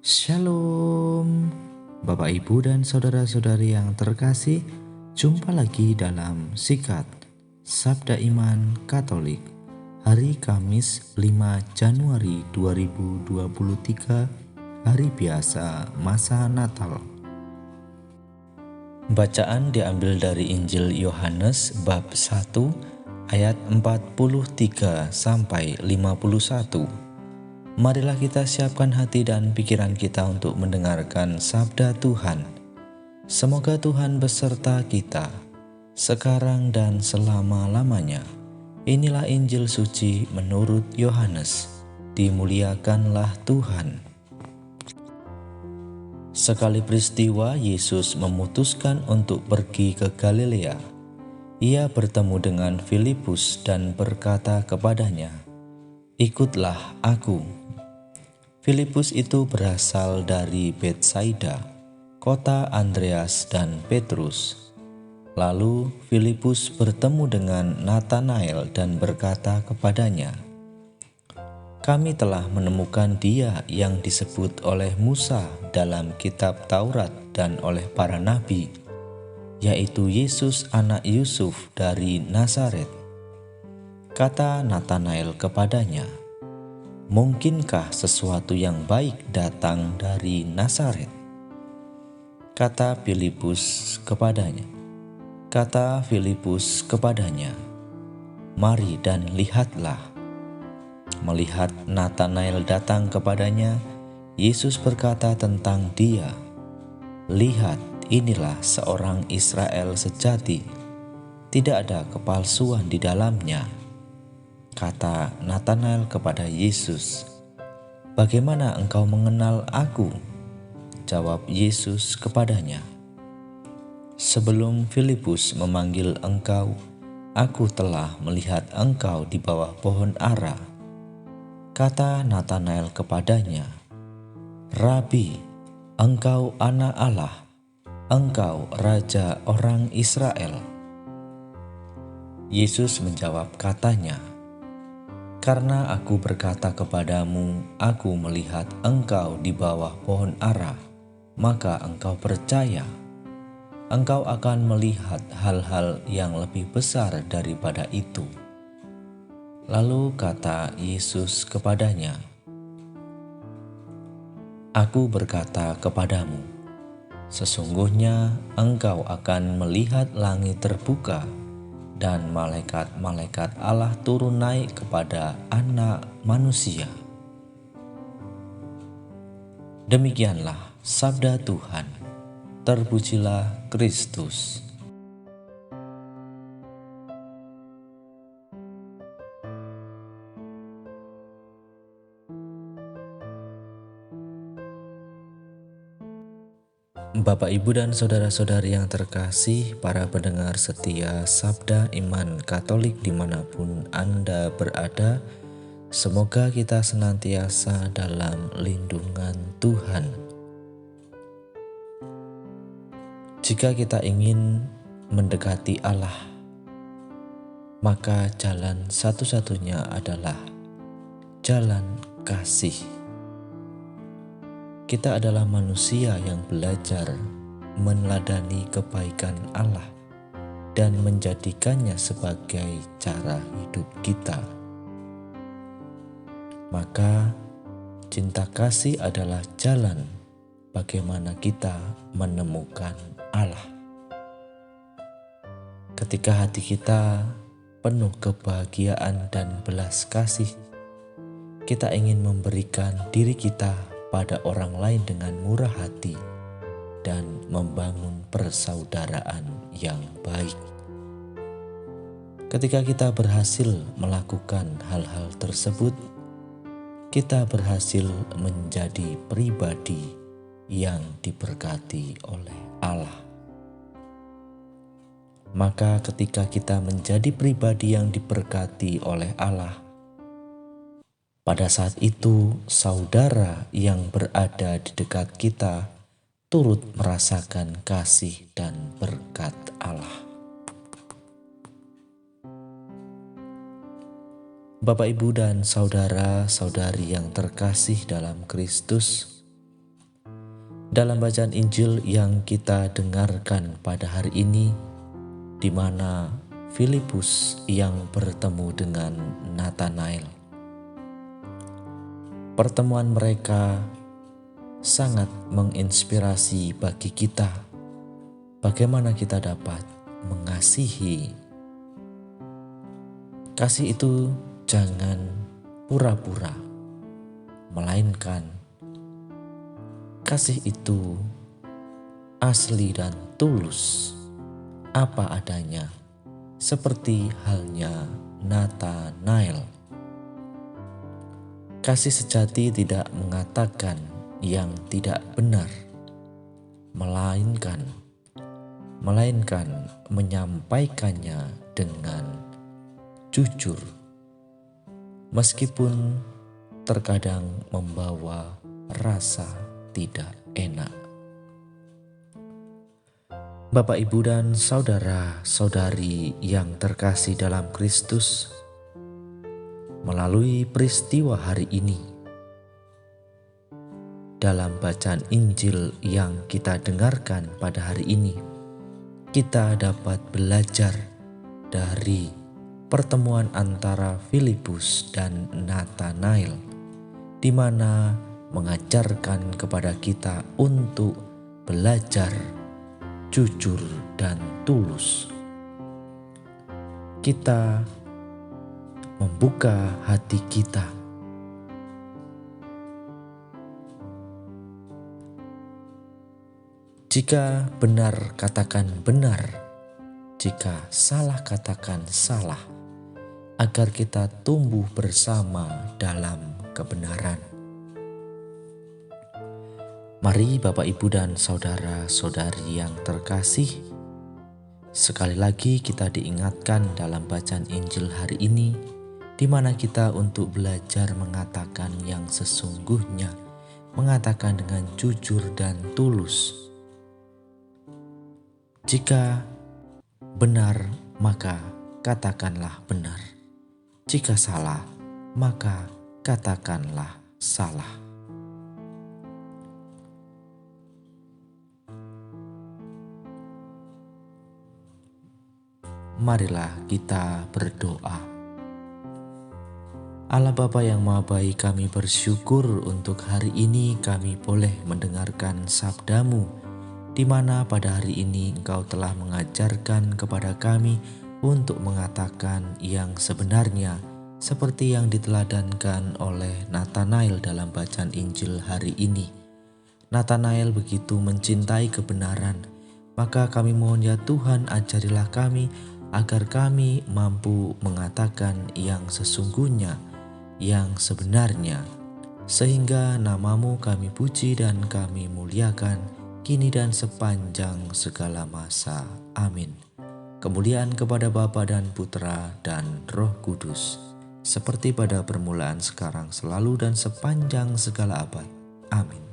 Shalom, Bapak Ibu dan saudara-saudari yang terkasih, jumpa lagi dalam Sikat Sabda Iman Katolik. Hari Kamis 5 Januari 2023, hari biasa masa Natal. Bacaan diambil dari Injil Yohanes bab 1 ayat 43 sampai 51. Marilah kita siapkan hati dan pikiran kita untuk mendengarkan sabda Tuhan. Semoga Tuhan beserta kita, sekarang dan selama-lamanya. Inilah Injil suci menurut Yohanes. Dimuliakanlah Tuhan. Sekali peristiwa, Yesus memutuskan untuk pergi ke Galilea. Ia bertemu dengan Filipus dan berkata kepadanya, "Ikutlah aku." Filipus itu berasal dari Betsaida, kota Andreas dan Petrus. Lalu Filipus bertemu dengan Natanael dan berkata kepadanya, "Kami telah menemukan Dia yang disebut oleh Musa dalam kitab Taurat dan oleh para nabi, yaitu Yesus anak Yusuf dari Nazaret." Kata Natanael kepadanya, "Mungkinkah sesuatu yang baik datang dari Nazaret?" Kata Filipus kepadanya, "Mari dan lihatlah." Melihat Natanael datang kepadanya, Yesus berkata tentang dia, "Lihat, inilah seorang Israel sejati, tidak ada kepalsuan di dalamnya." Kata Natanael kepada Yesus, "Bagaimana engkau mengenal aku?" Jawab Yesus kepadanya, "Sebelum Filipus memanggil engkau, aku telah melihat engkau di bawah pohon ara." Kata Natanael kepadanya, "Rabi, engkau anak Allah, engkau Raja orang Israel." Yesus menjawab katanya, "Karena aku berkata kepadamu, aku melihat engkau di bawah pohon ara, maka engkau percaya. Engkau akan melihat hal-hal yang lebih besar daripada itu." Lalu kata Yesus kepadanya, "Aku berkata kepadamu, sesungguhnya engkau akan melihat langit terbuka dan malaikat-malaikat Allah turun naik kepada Anak Manusia." Demikianlah sabda Tuhan. Terpujilah Kristus. Bapak, Ibu, dan saudara-saudari yang terkasih, para pendengar setia Sabda Iman Katolik dimanapun Anda berada, semoga kita senantiasa dalam lindungan Tuhan. Jika kita ingin mendekati Allah, maka jalan satu-satunya adalah jalan kasih. Kita adalah manusia yang belajar meneladani kebaikan Allah dan menjadikannya sebagai cara hidup kita. Maka cinta kasih adalah jalan bagaimana kita menemukan Allah. Ketika hati kita penuh kebahagiaan dan belas kasih, kita ingin memberikan diri kita pada orang lain dengan murah hati dan membangun persaudaraan yang baik. Ketika kita berhasil melakukan hal-hal tersebut, kita berhasil menjadi pribadi yang diberkati oleh Allah. Maka ketika kita menjadi pribadi yang diberkati oleh Allah, pada saat itu saudara yang berada di dekat kita turut merasakan kasih dan berkat Allah. Bapak, Ibu, dan saudara-saudari yang terkasih dalam Kristus, Dalam bacaan Injil yang kita dengarkan pada hari ini, di mana Filipus yang bertemu dengan Nathanael. Pertemuan mereka sangat menginspirasi bagi kita, bagaimana kita dapat mengasihi. Kasih itu jangan pura-pura, melainkan kasih itu asli dan tulus, apa adanya, seperti halnya Nathanael. Kasih sejati tidak mengatakan yang tidak benar, melainkan menyampaikannya dengan jujur, meskipun terkadang membawa rasa tidak enak. Bapak, Ibu, dan saudara-saudari yang terkasih dalam Kristus, melalui peristiwa hari ini, dalam bacaan Injil yang kita dengarkan pada hari ini, kita dapat belajar dari pertemuan antara Filipus dan Nathanael, di mana mengajarkan kepada kita untuk belajar jujur dan tulus. Kita membuka hati kita jika benar, katakan benar, jika salah, katakan salah, agar kita tumbuh bersama dalam kebenaran. Mari Bapak, Ibu, dan saudara-saudari yang terkasih, sekali lagi kita diingatkan dalam bacaan Injil hari ini, di mana kita untuk belajar mengatakan yang sesungguhnya, mengatakan dengan jujur dan tulus. Jika benar, maka katakanlah benar. Jika salah, maka katakanlah salah. Marilah kita berdoa. Allah Bapa yang Maha Baik, kami bersyukur untuk hari ini kami boleh mendengarkan sabda-Mu, di mana pada hari ini Engkau telah mengajarkan kepada kami untuk mengatakan yang sebenarnya, seperti yang diteladankan oleh Nathanael dalam bacaan Injil hari ini. Nathanael begitu mencintai kebenaran, maka kami mohon ya Tuhan, ajarilah kami agar kami mampu mengatakan yang sesungguhnya, yang sebenarnya, sehingga nama-Mu kami puji dan kami muliakan kini dan sepanjang segala masa. Amin. Kemuliaan kepada Bapa dan Putra dan Roh Kudus, seperti pada permulaan, sekarang, selalu, dan sepanjang segala abad. Amin.